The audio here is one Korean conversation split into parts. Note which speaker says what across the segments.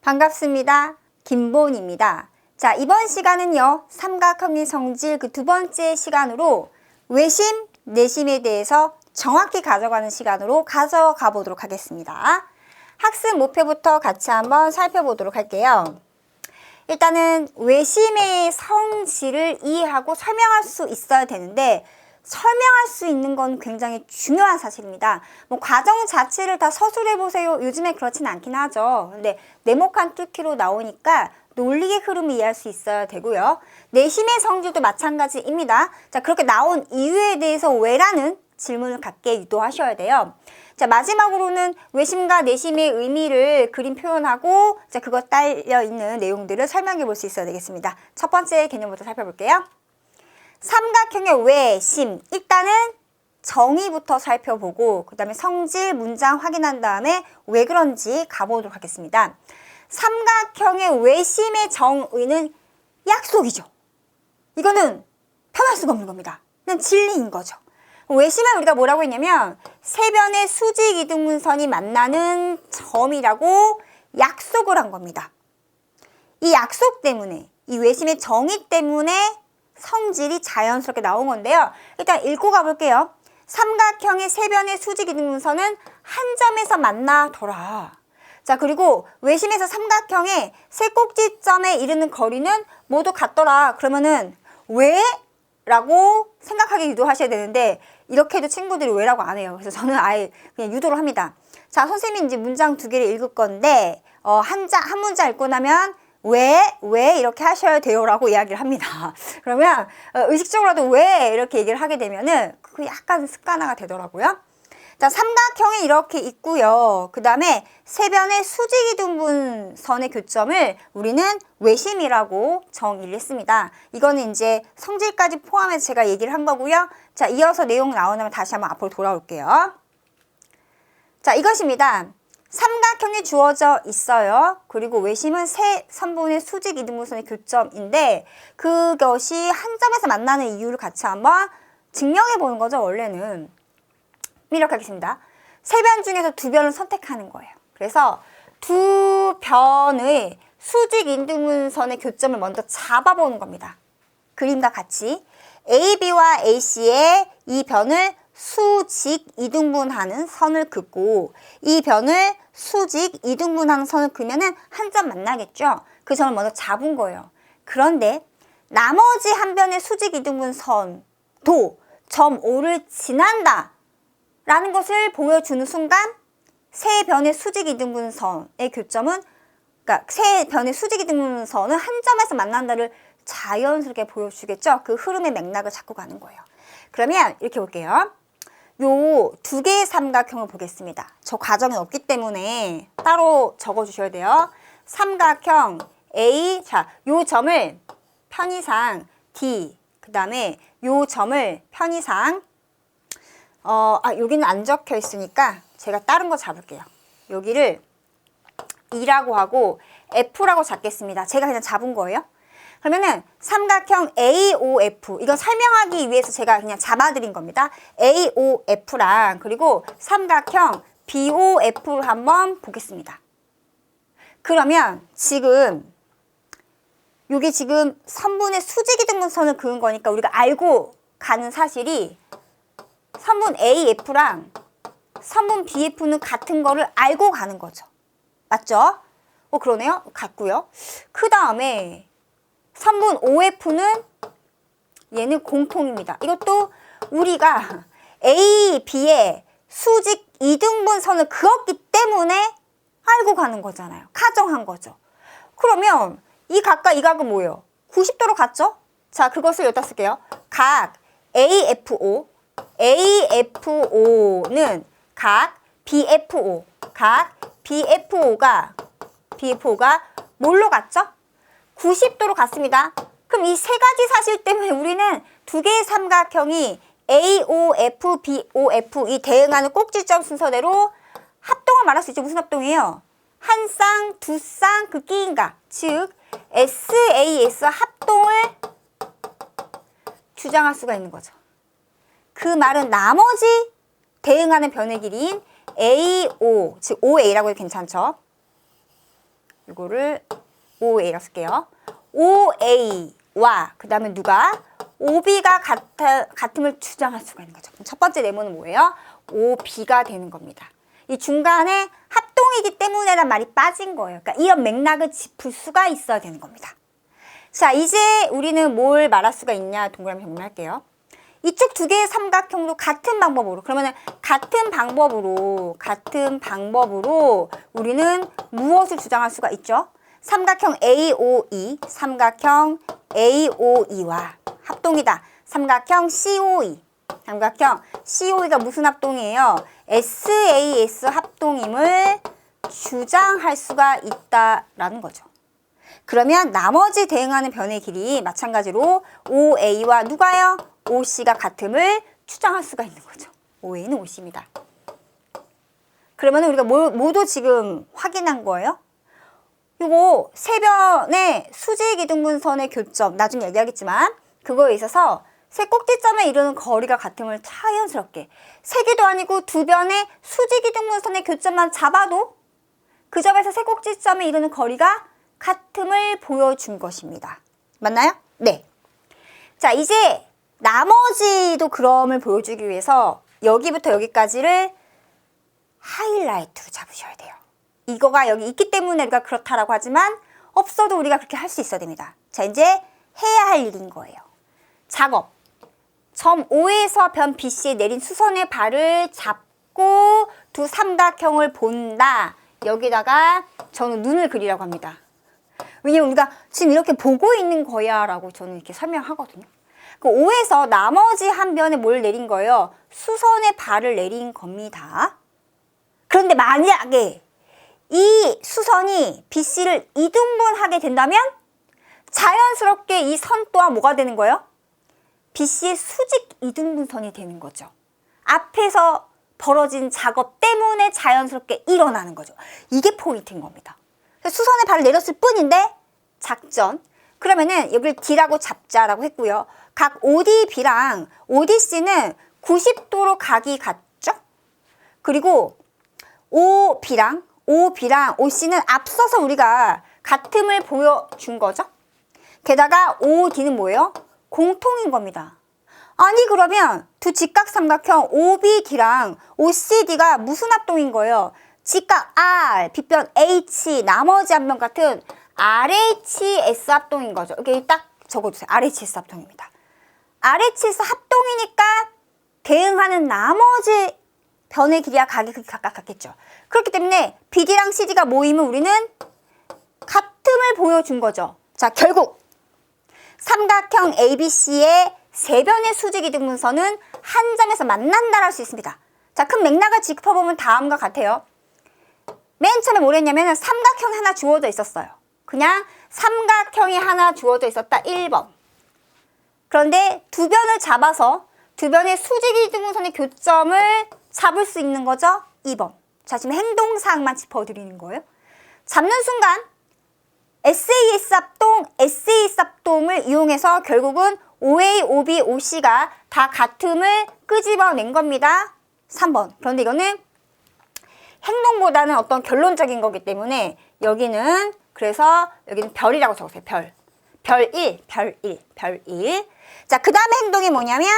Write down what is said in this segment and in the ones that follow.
Speaker 1: 반갑습니다. 김보은입니다. 자, 이번 시간은요, 삼각형의 성질 그 두 번째 시간으로 외심, 내심에 대해서 정확히 가져가는 시간으로 가져가 보도록 하겠습니다. 학습 목표부터 같이 한번 살펴보도록 할게요. 일단은 외심의 성질을 이해하고 설명할 수 있어야 되는데 설명할 수 있는 건 굉장히 중요한 사실입니다. 뭐 과정 자체를 다 서술해 보세요. 요즘에 그렇진 않긴 하죠. 근데 네모칸 뚫기로 나오니까 논리의 흐름을 이해할 수 있어야 되고요. 내심의 성질도 마찬가지입니다. 자, 그렇게 나온 이유에 대해서 왜라는 질문을 갖게 유도하셔야 돼요. 자, 마지막으로는 외심과 내심의 의미를 그림 표현하고 자, 그거 딸려 있는 내용들을 설명해 볼 수 있어야 되겠습니다. 첫 번째 개념부터 살펴볼게요. 삼각형의 외심, 일단은 정의부터 살펴보고 그 다음에 성질, 문장 확인한 다음에 왜 그런지 가보도록 하겠습니다. 삼각형의 외심의 정의는 약속이죠. 이거는 편할 수가 없는 겁니다. 그냥 진리인 거죠. 외심은 우리가 뭐라고 했냐면 세 변의 수직 이등분선이 만나는 점이라고 약속을 한 겁니다. 이 약속 때문에, 이 외심의 정의 때문에 성질이 자연스럽게 나온 건데요. 일단 읽고 가볼게요. 삼각형의 세 변의 수직 이등분선은 한 점에서 만나더라. 자, 그리고 외심에서 삼각형의 세 꼭지점에 이르는 거리는 모두 같더라. 그러면은 왜? 라고 생각하게 유도하셔야 되는데 이렇게 해도 친구들이 왜라고 안 해요. 그래서 저는 아예 그냥 유도를 합니다. 자, 선생님이 이제 문장 두 개를 읽을 건데 한 문장 읽고 나면 왜 이렇게 하셔야 돼요 라고 이야기를 합니다. 그러면 의식적으로라도 왜 이렇게 얘기를 하게 되면은 그 약간 습관화가 되더라고요. 자, 삼각형이 이렇게 있고요. 그 다음에 세 변의 수직이등분선의 교점을 우리는 외심이라고 정의를 했습니다. 이거는 이제 성질까지 포함해서 제가 얘기를 한 거고요. 자, 이어서 내용 나오면 다시 한번 앞으로 돌아올게요. 자, 이것입니다. 삼각형이 주어져 있어요. 그리고 외심은 세 선분의 수직 이등분선의 교점인데 그것이 한 점에서 만나는 이유를 같이 한번 증명해 보는 거죠. 원래는 이렇게 하겠습니다. 세 변 중에서 두 변을 선택하는 거예요. 그래서 두 변의 수직 이등분선의 교점을 먼저 잡아보는 겁니다. 그림과 같이 AB와 AC의 이 변을 수직 이등분하는 선을 긋고 이 변을 수직 이등분하는 선을 그으면은 한 점 만나겠죠. 그 점을 먼저 잡은 거예요. 그런데 나머지 한 변의 수직 이등분선도 점 O를 지난다 라는 것을 보여주는 순간 세 변의 수직 이등분선의 교점은 그러니까 세 변의 수직 이등분선은 한 점에서 만난다를 자연스럽게 보여주겠죠. 그 흐름의 맥락을 잡고 가는 거예요. 그러면 이렇게 볼게요. 요 두 개의 삼각형을 보겠습니다. 저 과정이 없기 때문에 따로 적어주셔야 돼요. 삼각형 A, 자, 요 점을 편의상 D, 그 다음에 요 점을 편의상 여기는 안 적혀 있으니까 제가 다른 거 잡을게요. 여기를 E라고 하고 F라고 잡겠습니다. 제가 그냥 잡은 거예요. 그러면은 삼각형 AOF, 이건 설명하기 위해서 제가 그냥 잡아드린 겁니다. AOF랑 그리고 삼각형 BOF를 한번 보겠습니다. 그러면 지금 이게 지금 선분의 수직이등분선을 그은 거니까 우리가 알고 가는 사실이 선분 AF랑 선분 BF는 같은 거를 알고 가는 거죠. 맞죠? 그러네요. 같고요. 그 다음에 선분 OF는 얘는 공통입니다. 이것도 우리가 A, B의 수직 이등분선을 그었기 때문에 알고 가는 거잖아요. 가정한 거죠. 그러면 이 각과 이 각은 뭐예요? 90도로 같죠? 자, 그것을 여기다 쓸게요. 각 AFO, AFO는 각 BFO가 뭘로 같죠? 90도로 같습니다. 그럼 이 세 가지 사실 때문에 우리는 두 개의 삼각형이 AOF, BOF 이 대응하는 꼭지점 순서대로 합동을 말할 수 있죠. 무슨 합동이에요? 한 쌍, 두 쌍, 그 끼인가. 즉 SAS 합동을 주장할 수가 있는 거죠. 그 말은 나머지 대응하는 변의 길이인 AO, 즉 OA라고 해도 괜찮죠. 이거를 OA라고 쓸게요. OA와 그 다음에 누가? OB가 같음을 주장할 수가 있는 거죠. 첫 번째 네모는 뭐예요? OB가 되는 겁니다. 이 중간에 합동이기 때문에란 말이 빠진 거예요. 그러니까 이런 맥락을 짚을 수가 있어야 되는 겁니다. 자, 이제 우리는 뭘 말할 수가 있냐 동그라미 정리할게요. 이쪽 두 개의 삼각형도 같은 방법으로, 그러면 같은 방법으로 우리는 무엇을 주장할 수가 있죠? 삼각형 AOE, 삼각형 AOE와 합동이다. 삼각형 COE, 삼각형 COE가 무슨 합동이에요? SAS 합동임을 주장할 수가 있다라는 거죠. 그러면 나머지 대응하는 변의 길이 마찬가지로 OA와 누가요? OC가 같음을 주장할 수가 있는 거죠. OA는 OC입니다. 그러면 우리가 뭐도 지금 확인한 거예요? 요거 세 변의 수직이등분선의 교점, 나중에 얘기하겠지만 그거에 있어서 세 꼭지점에 이르는 거리가 같음을 자연스럽게, 세 개도 아니고 두 변의 수직이등분선의 교점만 잡아도 그 점에서 세 꼭지점에 이르는 거리가 같음을 보여준 것입니다. 맞나요? 네. 자, 이제 나머지도 그럼을 보여주기 위해서 여기부터 여기까지를 하이라이트로 잡으셔야 돼요. 이거가 여기 있기 때문에 우리가 그렇다라고 하지만 없어도 우리가 그렇게 할 수 있어야 됩니다. 자, 이제 해야 할 일인 거예요. 작업. 점 O에서 변 BC에 내린 수선의 발을 잡고 두 삼각형을 본다. 여기다가 저는 눈을 그리라고 합니다. 왜냐면 우리가 지금 이렇게 보고 있는 거야 라고 저는 이렇게 설명하거든요. 그 O에서 나머지 한 변에 뭘 내린 거예요? 수선의 발을 내린 겁니다. 그런데 만약에 이 수선이 BC를 이등분하게 된다면 자연스럽게 이 선 또한 뭐가 되는 거예요? BC의 수직 이등분선이 되는 거죠. 앞에서 벌어진 작업 때문에 자연스럽게 일어나는 거죠. 이게 포인트인 겁니다. 수선의 발을 내렸을 뿐인데 작전. 그러면은 여기를 D라고 잡자라고 했고요. 각 ODB랑 ODC는 90도로 각이 같죠? 그리고 OB랑 OC는 앞서서 우리가 같음을 보여준 거죠. 게다가 OD는 뭐예요? 공통인 겁니다. 아니 그러면 두 직각삼각형 OBD랑 OCD가 무슨 합동인 거예요? 직각 R, 빗변 H, 나머지 한 변 같은 RHS 합동인 거죠. 여기 딱 적어주세요. RHS 합동입니다. RHS 합동이니까 대응하는 나머지 변의 길이와 각이 각각 같겠죠. 그렇기 때문에 BD랑 CD가 모이면 우리는 같음을 보여준 거죠. 자, 결국 삼각형 ABC의 세 변의 수직이등분선은 한 점에서 만난다라고 할 수 있습니다. 자, 큰 맥락을 짚어보면 다음과 같아요. 맨 처음에 뭘 했냐면 삼각형이 하나 주어져 있었어요. 그냥 삼각형이 하나 주어져 있었다. 1번. 그런데 두 변을 잡아서 두 변의 수직이등분선의 교점을 잡을 수 있는 거죠. 2번. 자, 지금 행동사항만 짚어드리는 거예요. 잡는 순간 SAS 합동을 이용해서 결국은 OA, OB, OC가 다 같음을 끄집어낸 겁니다. 3번. 그런데 이거는 행동보다는 어떤 결론적인 거기 때문에 여기는 그래서 여기는 별이라고 적으세요. 별 1. 자, 그 다음에 행동이 뭐냐면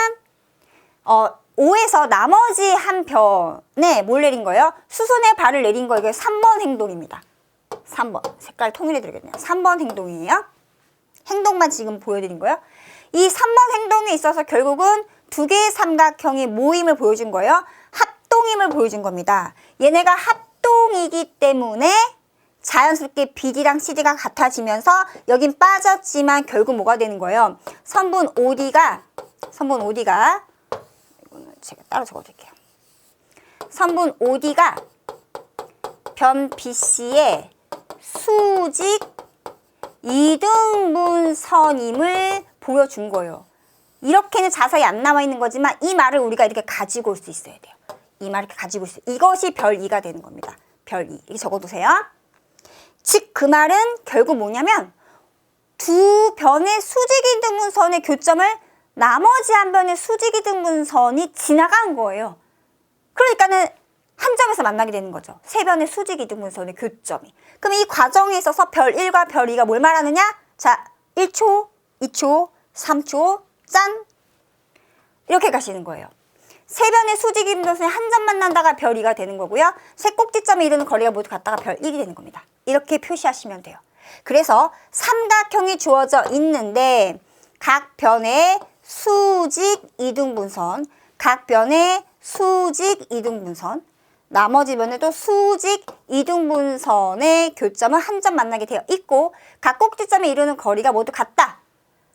Speaker 1: 5에서 나머지 한 변에 뭘 내린 거예요? 수선의 발을 내린 거. 이게 3번 행동입니다. 3번. 색깔 통일해 드리겠네요. 3번 행동이에요. 행동만 지금 보여드린 거예요. 이 3번 행동에 있어서 결국은 두 개의 삼각형이 모임을 보여준 거예요. 합동임을 보여준 겁니다. 얘네가 합동이기 때문에 자연스럽게 BD랑 CD가 같아지면서 여긴 빠졌지만 결국 뭐가 되는 거예요? 선분 OD가 이거는 제가 따로 적어드릴게요. 선분 OD가 변 BC의 수직 이등분선임을 보여준 거예요. 이렇게는 자세히 안 나와 있는 거지만 이 말을 우리가 이렇게 가지고 올 수 있어야 돼요. 이 말을 이렇게 가지고 올 수 있어요. 이것이 별 2가 되는 겁니다. 별 2. 이렇게 적어두세요. 즉 그 말은 결국 뭐냐면 두 변의 수직이등분선의 교점을 나머지 한 변의 수직이등분선이 지나간 거예요. 그러니까는 한 점에서 만나게 되는 거죠. 세 변의 수직 이등분선의 교점이. 그럼 이 과정에 있어서 별 1과 별 2가 뭘 말하느냐? 자, 1초, 2초, 3초, 짠! 이렇게 가시는 거예요. 세 변의 수직 이등분선이 한 점 만난다가 별 2가 되는 거고요. 세 꼭지점에 이르는 거리가 모두 같다가 별 1이 되는 겁니다. 이렇게 표시하시면 돼요. 그래서 삼각형이 주어져 있는데 각 변의 수직 이등분선, 각 변의 수직 이등분선, 나머지 변에도 수직 이등분선의 교점은 한 점 만나게 되어 있고 각 꼭지점에 이르는 거리가 모두 같다.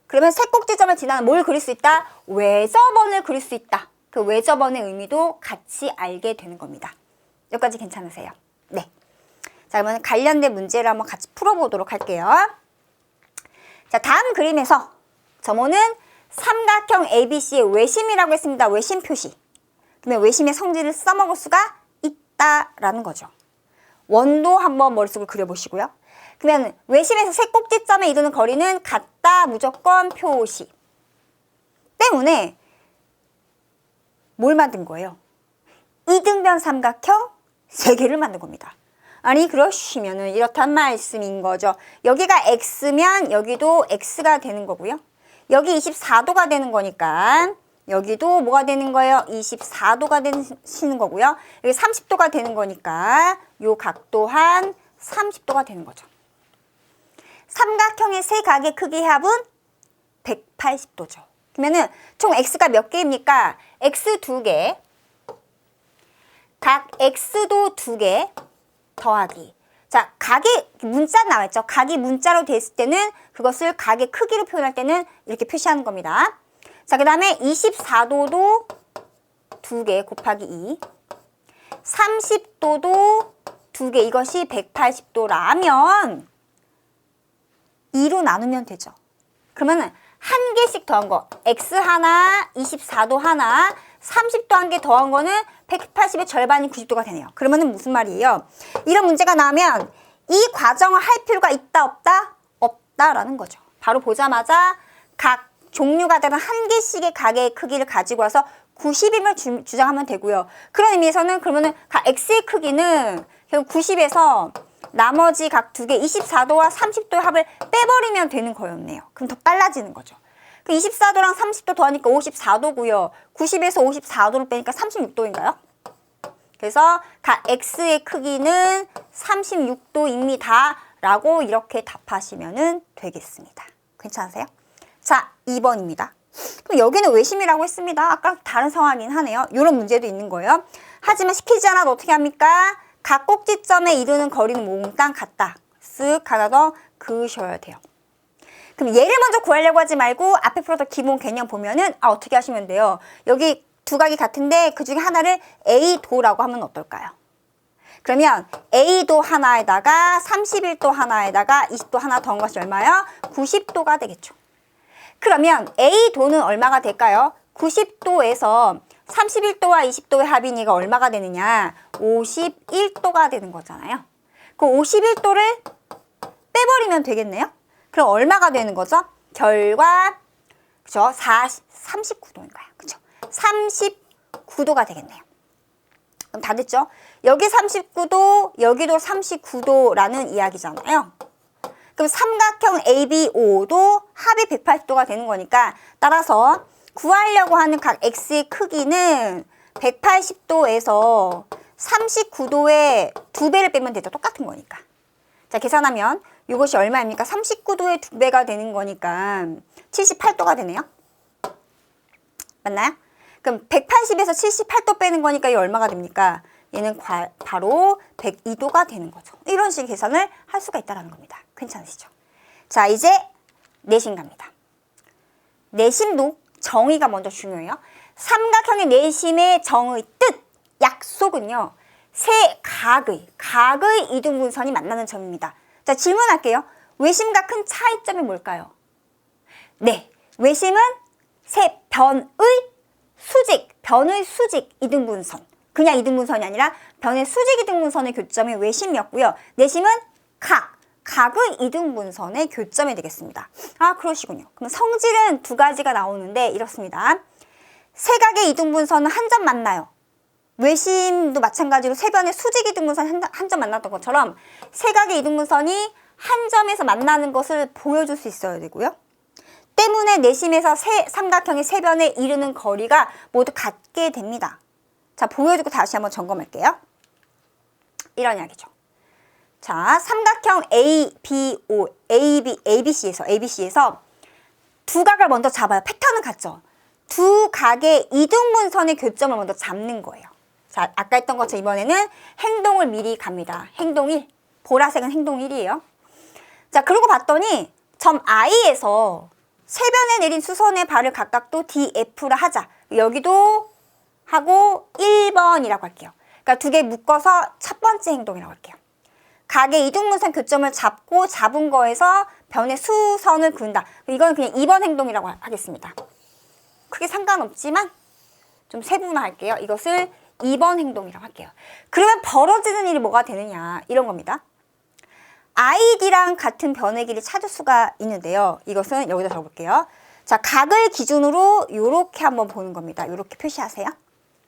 Speaker 1: 그러면 세 꼭지점을 지나는 뭘 그릴 수 있다? 외접원을 그릴 수 있다. 그 외접원의 의미도 같이 알게 되는 겁니다. 여기까지 괜찮으세요? 네. 자, 그러면 관련된 문제를 한번 같이 풀어보도록 할게요. 자, 다음 그림에서 점호는 삼각형 ABC의 외심이라고 했습니다. 외심 표시. 그러면 외심의 성질을 써먹을 수가 있다라는 거죠. 원도 한번 머릿속을 그려보시고요. 그러면 외심에서 세 꼭지점에 이르는 거리는 같다 무조건 표시. 때문에 뭘 만든 거예요? 이등변 삼각형 3개를 만든 겁니다. 아니 그러시면은 이렇단 말씀인 거죠. 여기가 x면 여기도 x가 되는 거고요. 여기 24도가 되는 거니까 여기도 뭐가 되는 거예요? 24도가 되시는 거고요. 여기 30도가 되는 거니까 요 각 또한 30도가 되는 거죠. 삼각형의 세 각의 크기 합은 180도죠. 그러면은 총 x가 몇 개입니까? x 2개, 각 x도 2개 더하기. 자, 각이 문자 나왔죠? 각이 문자로 됐을 때는 그것을 각의 크기로 표현할 때는 이렇게 표시하는 겁니다. 자, 그 다음에 24도도 2개 곱하기 2, 30도도 2개, 이것이 180도라면 2로 나누면 되죠. 그러면 한 개씩 더한 거, x 하나, 24도 하나, 30도 한 개 더한 거는 180의 절반인 90도가 되네요. 그러면 무슨 말이에요? 이런 문제가 나오면 이 과정을 할 필요가 있다 없다? 없다라는 거죠. 바로 보자마자 각 종류가 되는 한 개씩의 각의 크기를 가지고 와서 90임을 주장하면 되고요. 그런 의미에서는 그러면은 각 x의 크기는 결국 90에서 나머지 각 2개 24도와 30도의 합을 빼버리면 되는 거였네요. 그럼 더 빨라지는 거죠. 그 24도랑 30도 더하니까 54도고요. 90에서 54도를 빼니까 36도인가요? 그래서 각 x의 크기는 36도입니다. 라고 이렇게 답하시면 되겠습니다. 괜찮으세요? 자, 2번입니다. 그럼 여기는 외심이라고 했습니다. 아까 다른 상황이긴 하네요. 이런 문제도 있는 거예요. 하지만 시키지 않아도 어떻게 합니까? 각 꼭지점에 이르는 거리는 몽땅 같다. 쓱 하나 더 그으셔야 돼요. 그럼 얘를 먼저 구하려고 하지 말고 앞에 풀었던 기본 개념 보면은 어떻게 하시면 돼요? 여기 두 각이 같은데 그 중에 하나를 A도라고 하면 어떨까요? 그러면 A도 하나에다가 31도 하나에다가 20도 하나 더한 것이 얼마요? 90도가 되겠죠. 그러면 A도는 얼마가 될까요? 90도에서 31도와 20도의 합이니까 얼마가 되느냐? 51도가 되는 거잖아요. 그 51도를 빼버리면 되겠네요. 그럼 얼마가 되는 거죠? 결과 그죠? 39도인가요? 그죠? 39도가 되겠네요. 그럼 다 됐죠? 여기 39도, 여기도 39도라는 이야기잖아요. 그럼 삼각형 ABO도 합이 180도가 되는 거니까 따라서 구하려고 하는 각 x의 크기는 180도에서 39도의 2배를 빼면 되죠. 똑같은 거니까. 자, 계산하면 이것이 얼마입니까? 39도의 2배가 되는 거니까 78도가 되네요. 맞나요? 그럼 180에서 78도 빼는 거니까 이 얼마가 됩니까? 얘는 바로 102도가 되는 거죠. 이런 식의 계산을 할 수가 있다는 겁니다. 괜찮으시죠? 자, 이제 내심 갑니다. 내심도 정의가 먼저 중요해요. 삼각형의 내심의 정의 뜻, 약속은요. 세 각의 이등분선이 만나는 점입니다. 자, 질문할게요. 외심과 큰 차이점이 뭘까요? 네, 외심은 세 변의 수직 이등분선. 그냥 이등분선이 아니라 변의 수직 이등분선의 교점이 외심이었고요. 내심은 각의 이등분선의 교점이 되겠습니다. 아, 그러시군요. 그럼 성질은 두 가지가 나오는데 이렇습니다. 세 각의 이등분선은 한 점 만나요. 외심도 마찬가지로 세 변의 수직 이등분선 한 점 만났던 것처럼 세각의 이등분선이 한 점에서 만나는 것을 보여줄 수 있어야 되고요. 때문에 내심에서 삼각형의 세 변에 이르는 거리가 모두 같게 됩니다. 자, 보여주고 다시 한번 점검할게요. 이런 이야기죠. 자, 삼각형 ABC에서 두 각을 먼저 잡아요. 패턴은 같죠? 두 각의 이등분선의 교점을 먼저 잡는 거예요. 자, 아까 했던 것처럼 이번에는 행동을 미리 갑니다. 행동 1. 보라색은 행동 1이에요. 자, 그러고 봤더니 점 I에서 세 변에 내린 수선의 발을 각각도 DF라 하자. 여기도 하고 1번이라고 할게요. 그러니까 두 개 묶어서 첫 번째 행동이라고 할게요. 각의 이등분선 교점을 잡고 잡은 거에서 변의 수선을 그은다. 이건 그냥 2번 행동이라고 하겠습니다. 크게 상관없지만 좀 세분화할게요. 이것을 2번 행동이라고 할게요. 그러면 벌어지는 일이 뭐가 되느냐 이런 겁니다. ID랑 같은 변의 길을 찾을 수가 있는데요. 이것은 여기다 적어볼게요. 자, 각을 기준으로 이렇게 한번 보는 겁니다. 이렇게 표시하세요.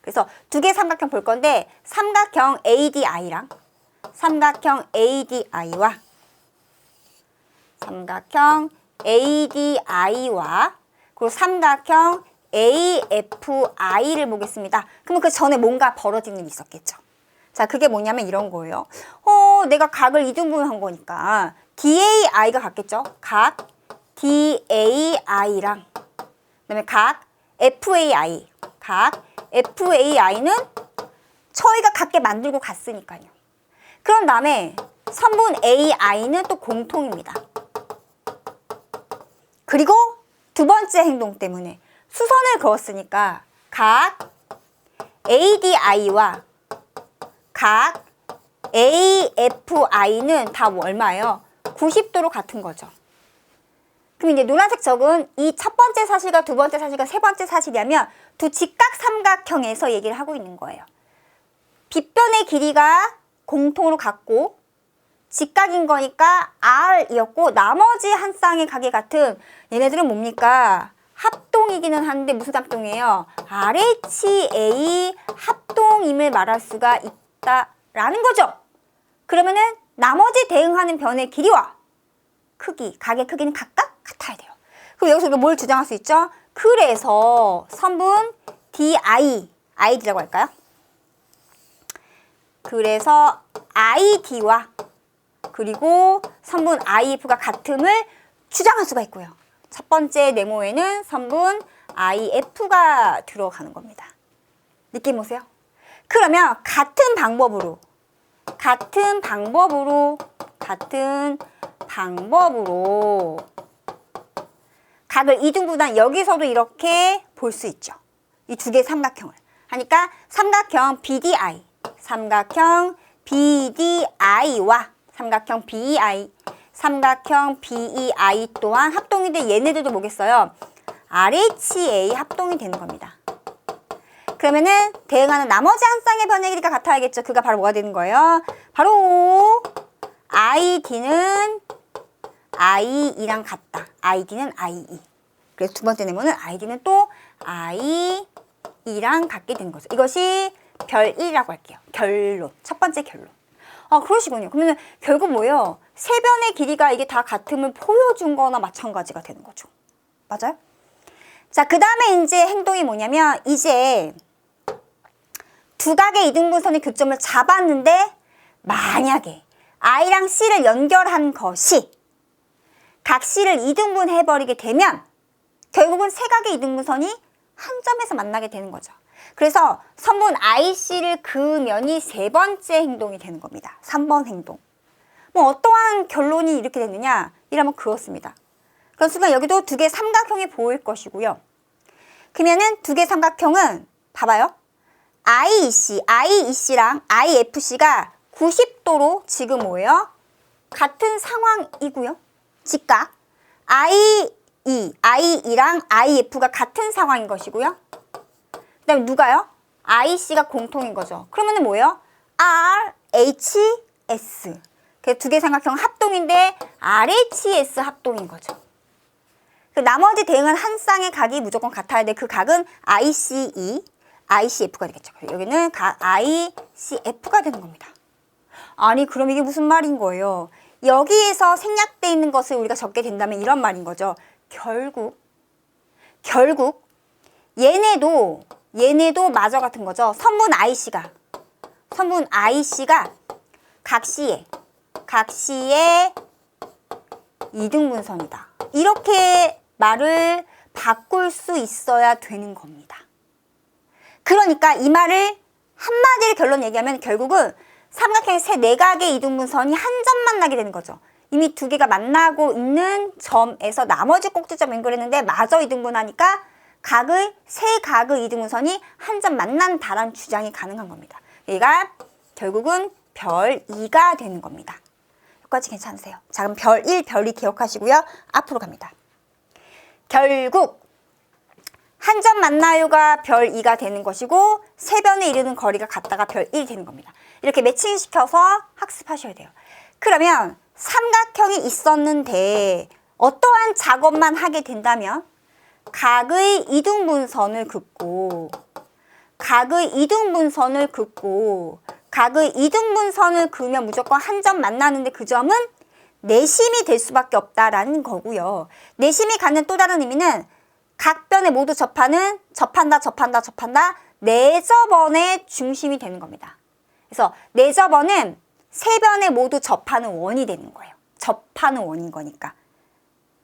Speaker 1: 그래서 두 개의 삼각형 볼 건데 삼각형 ADI랑 삼각형 ADI와 삼각형 ADI와 그리고 삼각형 AFI를 보겠습니다. 그러면 그 전에 뭔가 벌어진 일이 있었겠죠. 자, 그게 뭐냐면 이런 거예요. 내가 각을 이등분한 거니까 DAI가 같겠죠. 각 DAI랑 그다음에 각 FAI, 각 FAI는 저희가 같게 만들고 갔으니까요. 그런 다음에 선분 AI는 또 공통입니다. 그리고 두 번째 행동 때문에 수선을 그었으니까 각 ADI와 각 AFI는 다 얼마예요? 90도로 같은 거죠. 그럼 이제 노란색 적은 이 첫 번째 사실과 두 번째 사실과 세 번째 사실이라면 두 직각 삼각형에서 얘기를 하고 있는 거예요. 빗변의 길이가 공통으로 같고 직각인 거니까 R이었고 나머지 한 쌍의 각이 같은 얘네들은 뭡니까? 합동이기는 한데 무슨 합동이에요? RHA 합동임을 말할 수가 있다라는 거죠. 그러면은 나머지 대응하는 변의 길이와 크기, 각의 크기는 각각 같아야 돼요. 그럼 여기서 우리가 뭘 주장할 수 있죠? 그래서 선분 ID라고 할까요? 그래서 ID와 그리고 선분 IF가 같음을 주장할 수가 있고요. 첫 번째 네모에는 선분 IF가 들어가는 겁니다. 느낌 오세요? 그러면 같은 방법으로 각을 이등분한 여기서도 이렇게 볼 수 있죠. 이 두 개의 삼각형을 하니까 삼각형 BDI, 삼각형 BDI와 삼각형 BEI, 삼각형 BEI 또한 합동인데 얘네들도 뭐겠어요? RHA 합동이 되는 겁니다. 그러면은 대응하는 나머지 한 쌍의 변의 길이가 같아야겠죠. 그가 바로 뭐가 되는 거예요? 바로 ID는 IE랑 같다. ID는 IE. 그래서 두 번째 네모는 ID는 또 IE랑 같게 되는 거죠. 이것이 별 1이라고 할게요. 결론. 첫 번째 결론. 그러시군요. 그러면 결국 뭐예요? 세 변의 길이가 이게 다 같음을 보여준 거나 마찬가지가 되는 거죠. 맞아요? 자, 그 다음에 이제 행동이 뭐냐면 이제 두 각의 이등분선의 교점을 잡았는데 만약에 I랑 C를 연결한 것이 각 C를 이등분해버리게 되면 결국은 세 각의 이등분선이 한 점에서 만나게 되는 거죠. 그래서 선분 IC를 그으면이 세 번째 행동이 되는 겁니다. 3번 행동. 뭐 어떠한 결론이 이렇게 됐느냐? 이라면 그렇습니다. 그런 순간 여기도 두 개의 삼각형이 보일 것이고요. 그러면은 두 개의 삼각형은 봐봐요. IEC랑 IFC가 90도로 지금 뭐예요? 같은 상황이고요. 직각. IE랑 IF가 같은 상황인 것이고요. 그 다음에 누가요? IC가 공통인 거죠. 그러면은 뭐예요? RHS. 두 개의 삼각형 합동인데 RHS 합동인 거죠. 그 나머지 대응은 한 쌍의 각이 무조건 같아야 돼. 그 각은 ICE, ICF가 되겠죠. 여기는 각 ICF가 되는 겁니다. 아니 그럼 이게 무슨 말인 거예요? 여기에서 생략되어 있는 것을 우리가 적게 된다면 이런 말인 거죠. 결국 얘네도 마저 같은 거죠. 선분 IC가 각 C의 이등분선이다. 이렇게 말을 바꿀 수 있어야 되는 겁니다. 그러니까 이 말을 한마디로 결론 얘기하면 결국은 삼각형의 세 내각의 이등분선이 한 점 만나게 되는 거죠. 이미 두 개가 만나고 있는 점에서 나머지 꼭지점 연결했는데 마저 이등분하니까 세 각의 이등분선이 한 점 만난다라는 주장이 가능한 겁니다. 얘가 결국은 별 2가 되는 겁니다. 여기까지 괜찮으세요? 자, 그럼 별 1, 별 2 기억하시고요. 앞으로 갑니다. 결국 한 점 만나요가 별 2가 되는 것이고 세 변에 이르는 거리가 같다가 별 1이 되는 겁니다. 이렇게 매칭시켜서 학습하셔야 돼요. 그러면 삼각형이 있었는데 어떠한 작업만 하게 된다면 각의 이등분선을 긋고 각의 이등분선을 그으면 무조건 한 점 만나는데 그 점은 내심이 될 수밖에 없다라는 거고요. 내심이 갖는 또 다른 의미는 각 변에 모두 접한다 내접원의 중심이 되는 겁니다. 그래서 내접원은 세 변에 모두 접하는 원이 되는 거예요. 접하는 원인 거니까.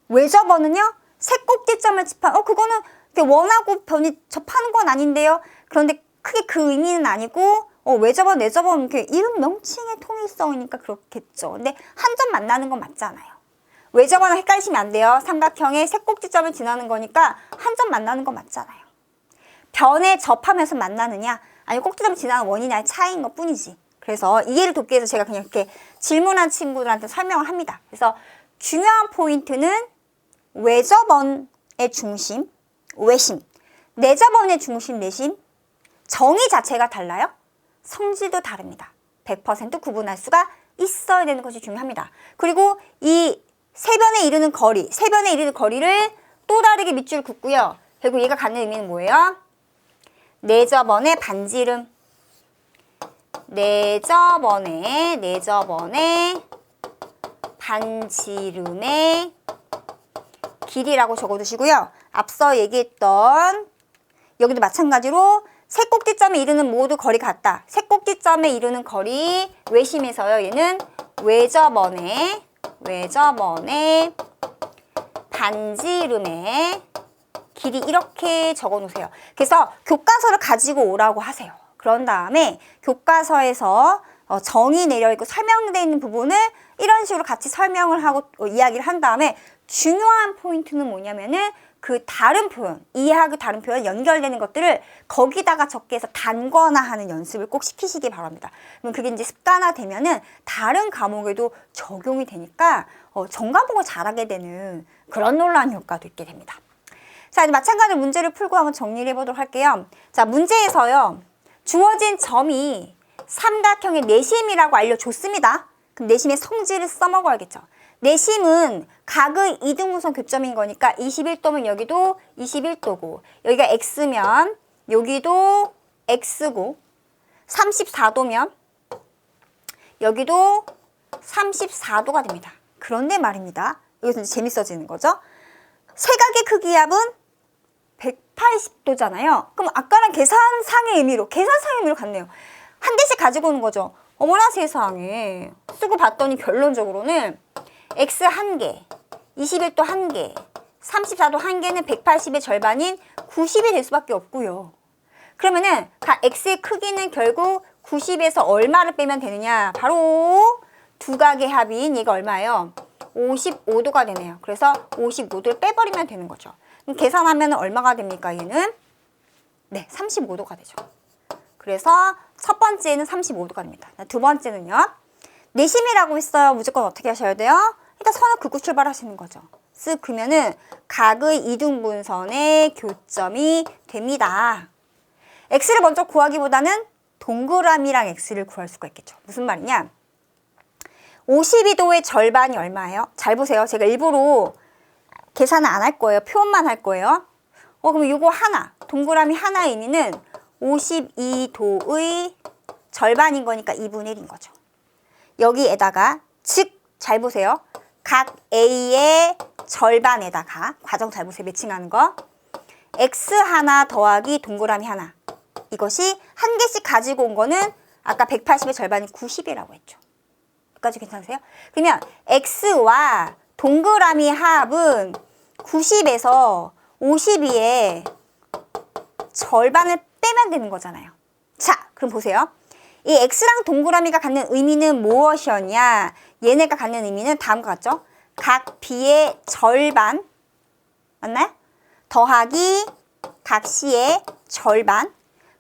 Speaker 1: 외접원은요, 세 꼭지점을 그거는 원하고 변이 접하는 건 아닌데요. 그런데 크게 그 의미는 아니고 외접원, 내접원 이렇게 이름 명칭의 통일성이니까 그렇겠죠. 근데 한 점 만나는 건 맞잖아요. 외접원은 헷갈리시면 안 돼요. 삼각형의 세 꼭지점을 지나는 거니까 한 점 만나는 건 맞잖아요. 변에 접하면서 만나느냐, 아니 꼭지점 지나는 원이냐의 차이인 것 뿐이지. 그래서 이해를 돕기 위해서 제가 그냥 이렇게 질문한 친구들한테 설명을 합니다. 그래서 중요한 포인트는 외접원의 중심, 외심, 내접원의 중심, 내심, 정의 자체가 달라요. 성질도 다릅니다. 100% 구분할 수가 있어야 되는 것이 중요합니다. 그리고 이 세 변에 이르는 거리를 또 다르게 밑줄 긋고요. 결국 얘가 갖는 의미는 뭐예요? 내접원의 반지름, 내접원의 반지름의 길이라고 적어두시고요. 앞서 얘기했던 여기도 마찬가지로 세 꼭지점에 이르는 모두 거리가 같다. 세 꼭지점에 이르는 거리 외심에서요. 얘는 외접원의 반지름의 길이 이렇게 적어놓으세요. 그래서 교과서를 가지고 오라고 하세요. 그런 다음에 교과서에서 정의 내려있고 설명되어 있는 부분을 이런 식으로 같이 설명을 하고 이야기를 한 다음에 중요한 포인트는 뭐냐면은 그 다른 표현, 이해하기 다른 표현 연결되는 것들을 거기다가 적게 해서 단권화하는 연습을 꼭 시키시기 바랍니다. 그럼 그게 이제 습관화되면은 다른 과목에도 적용이 되니까 전과목을 잘하게 되는 그런 놀라운 효과도 있게 됩니다. 자, 이제 마찬가지로 문제를 풀고 한번 정리를 해보도록 할게요. 자, 문제에서요. 주어진 점이 삼각형의 내심이라고 알려줬습니다. 그럼 내심의 성질을 써먹어야겠죠. 내심은 각의 이등분선 교점인 거니까 21도면 여기도 21도고 여기가 X면 여기도 X고 34도면 여기도 34도가 됩니다. 그런데 말입니다. 여기서 이제 재밌어지는 거죠. 세각의 크기 합은 180도잖아요. 그럼 아까랑 계산상의 의미로 갔네요. 한 대씩 가지고 오는 거죠. 어머나 세상에. 쓰고 봤더니 결론적으로는 X 1개, 21도 1개, 34도 1개는 180의 절반인 90이 될 수밖에 없고요. 그러면은 X의 크기는 결국 90에서 얼마를 빼면 되느냐? 바로 두 각의 합인 얘가 얼마예요? 55도가 되네요. 그래서 55도를 빼버리면 되는 거죠. 그럼 계산하면 얼마가 됩니까? 얘는? 네, 35도가 되죠. 그래서 첫 번째는 35도가 됩니다. 두 번째는요. 내심이라고 했어요. 무조건 어떻게 하셔야 돼요? 일단 선을 긋고 출발하시는 거죠. 쓱 그러면은 각의 이등분선의 교점이 됩니다. X를 먼저 구하기보다는 동그라미랑 X를 구할 수가 있겠죠. 무슨 말이냐? 52도의 절반이 얼마예요? 잘 보세요. 제가 일부러 계산을 안 할 거예요. 표현만 할 거예요. 그럼 요거 하나, 동그라미 하나의 의미는 52도의 절반인 거니까 2분의 1인 거죠. 여기에다가 즉 잘 보세요. 각 A의 절반에다가 과정 잘 보세요. 매칭하는 거. X 하나 더하기 동그라미 하나. 이것이 한 개씩 가지고 온 거는 아까 180의 절반이 90이라고 했죠. 여기까지 괜찮으세요? 그러면 X와 동그라미 합은 90에서 52의 절반을 빼면 되는 거잖아요. 자, 그럼 보세요. 이 X랑 동그라미가 갖는 의미는 무엇이었냐? 얘네가 갖는 의미는 다음과 같죠? 각 B의 절반, 맞나요? 더하기 각 C의 절반.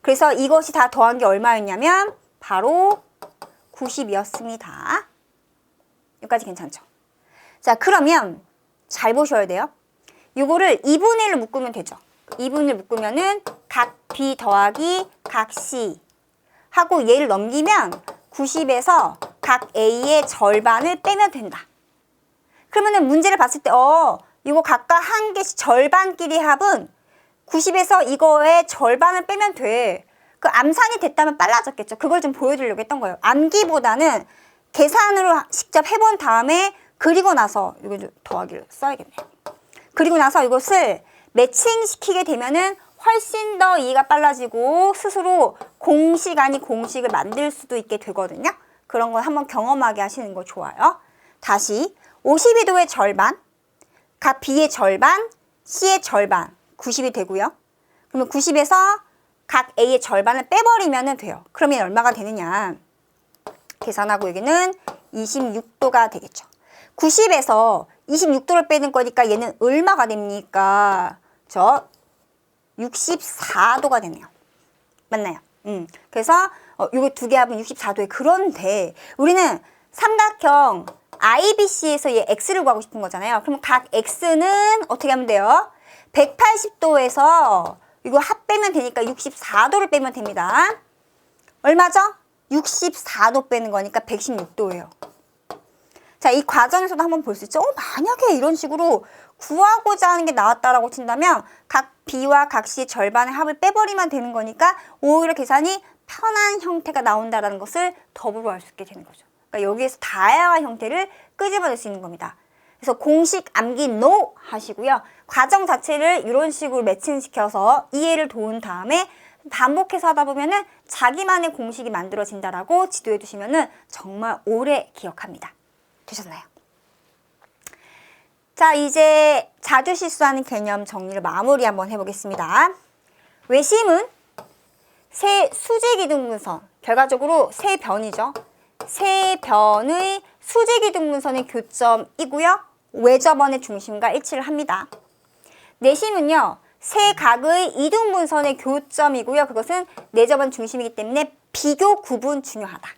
Speaker 1: 그래서 이것이 다 더한 게 얼마였냐면 바로 90이었습니다. 여기까지 괜찮죠? 자, 그러면 잘 보셔야 돼요. 이거를 2분의 1로 묶으면 되죠. 2분의 1 묶으면은 각 B 더하기 각 C 하고 얘를 넘기면 90에서 각 A의 절반을 빼면 된다. 그러면은 문제를 봤을 때 이거 각각 한 개씩 절반끼리 합은 90에서 이거의 절반을 빼면 돼. 그 암산이 됐다면 빨라졌겠죠. 그걸 좀 보여드리려고 했던 거예요. 암기보다는 계산으로 직접 해본 다음에 그리고 나서 이거 더하기를 써야겠네요. 그리고 나서 이것을 매칭시키게 되면은 훨씬 더 이해가 빨라지고 스스로 공식 아닌 공식을 만들 수도 있게 되거든요. 그런 걸 한번 경험하게 하시는 거 좋아요. 다시 52도의 절반, 각 B의 절반, C의 절반 90이 되고요. 그러면 90에서 각 A의 절반을 빼버리면 돼요. 그러면 얼마가 되느냐. 계산하고 여기는 26도가 되겠죠. 90에서 26도를 빼는 거니까 얘는 얼마가 됩니까? 64도가 되네요. 맞나요? 그래서 이거 두 개 합은 64도에 그런데 우리는 삼각형 IBC에서 얘 X를 구하고 싶은 거잖아요. 그럼 각 X는 어떻게 하면 돼요? 180도에서 이거 합 빼면 되니까 64도를 빼면 됩니다. 얼마죠? 64도 빼는 거니까 116도예요. 자, 이 과정에서도 한번 볼 수 있죠. 만약에 이런 식으로 구하고자 하는 게 나왔다라고 친다면 각 B와 각 C의 절반의 합을 빼버리면 되는 거니까 오히려 계산이 편한 형태가 나온다라는 것을 더불어 알 수 있게 되는 거죠. 그러니까 여기에서 다양한 형태를 끄집어낼 수 있는 겁니다. 그래서 공식 암기 NO 하시고요. 과정 자체를 이런 식으로 매칭시켜서 이해를 도운 다음에 반복해서 하다 보면은 자기만의 공식이 만들어진다라고 지도해 두시면은 정말 오래 기억합니다. 되셨나요? 자, 이제 자주 실수하는 개념 정리를 마무리 한번 해보겠습니다. 외심은 세 수직이등분선, 결과적으로 세 변이죠. 세 변의 수직이등분선의 교점이고요. 외접원의 중심과 일치를 합니다. 내심은요, 세 각의 이등분선의 교점이고요. 그것은 내접원 중심이기 때문에 비교 구분 중요하다.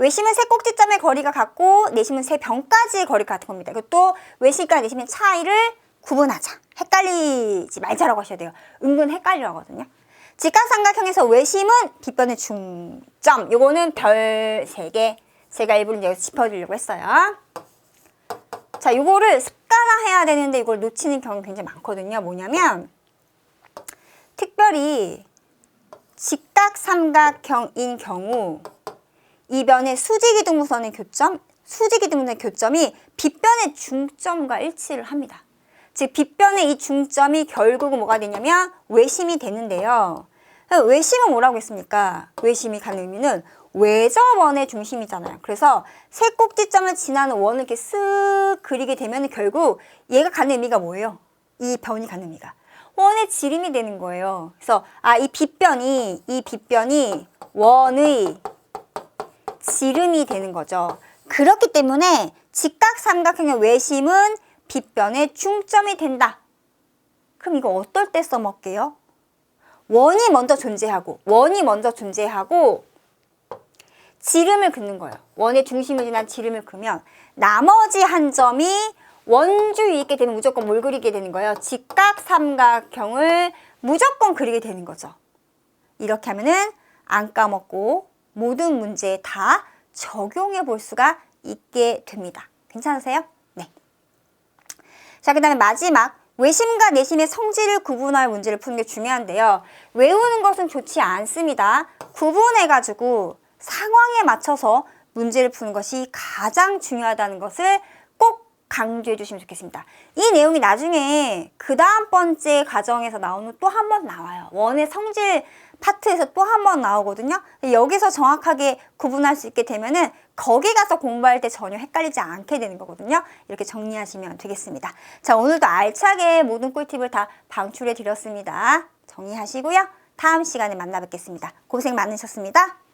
Speaker 1: 외심은 세 꼭지점의 거리가 같고 내심은 세 변까지의 거리가 같은 겁니다. 이것도 외심과 내심의 차이를 구분하자. 헷갈리지 말자라고 하셔야 돼요. 은근 헷갈리거든요. 직각삼각형에서 외심은 빗변의 중점. 요거는 별 3개. 제가 일부러 여기서 짚어드리려고 했어요. 자, 요거를 습관화해야 되는데 이걸 놓치는 경우가 굉장히 많거든요. 뭐냐면 특별히 직각삼각형인 경우 이 변의 수직이등분선의 교점, 수직이등분선의 교점이 빗변의 중점과 일치를 합니다. 즉 빗변의 이 중점이 결국은 뭐가 되냐면 외심이 되는데요. 외심은 뭐라고 했습니까? 외심이 갖는 의미는 외접원의 중심이잖아요. 그래서 세 꼭지점을 지나는 원을 이렇게 쓱 그리게 되면 결국 얘가 갖는 의미가 뭐예요? 이 변이 갖는 의미가 원의 지름이 되는 거예요. 그래서 이 빗변이 원의 지름이 되는 거죠. 그렇기 때문에 직각삼각형의 외심은 빗변의 중점이 된다. 그럼 이거 어떨 때 써먹게요? 원이 먼저 존재하고 지름을 긋는 거예요. 원의 중심을 지난 지름을 그으면 나머지 한 점이 원주위에 있게 되면 무조건 뭘 그리게 되는 거예요? 직각삼각형을 무조건 그리게 되는 거죠. 이렇게 하면은 안 까먹고 모든 문제에 다 적용해 볼 수가 있게 됩니다. 괜찮으세요? 네. 자, 그 다음에 마지막 외심과 내심의 성질을 구분할 문제를 푸는 게 중요한데요. 외우는 것은 좋지 않습니다. 구분해가지고 상황에 맞춰서 문제를 푸는 것이 가장 중요하다는 것을 꼭 강조해 주시면 좋겠습니다. 이 내용이 나중에 그 다음 번째 과정에서 나오는 또 한 번 나와요. 원의 성질 파트에서 또 한 번 나오거든요. 여기서 정확하게 구분할 수 있게 되면은 거기 가서 공부할 때 전혀 헷갈리지 않게 되는 거거든요. 이렇게 정리하시면 되겠습니다. 자, 오늘도 알차게 모든 꿀팁을 다 방출해 드렸습니다. 정리하시고요. 다음 시간에 만나 뵙겠습니다. 고생 많으셨습니다.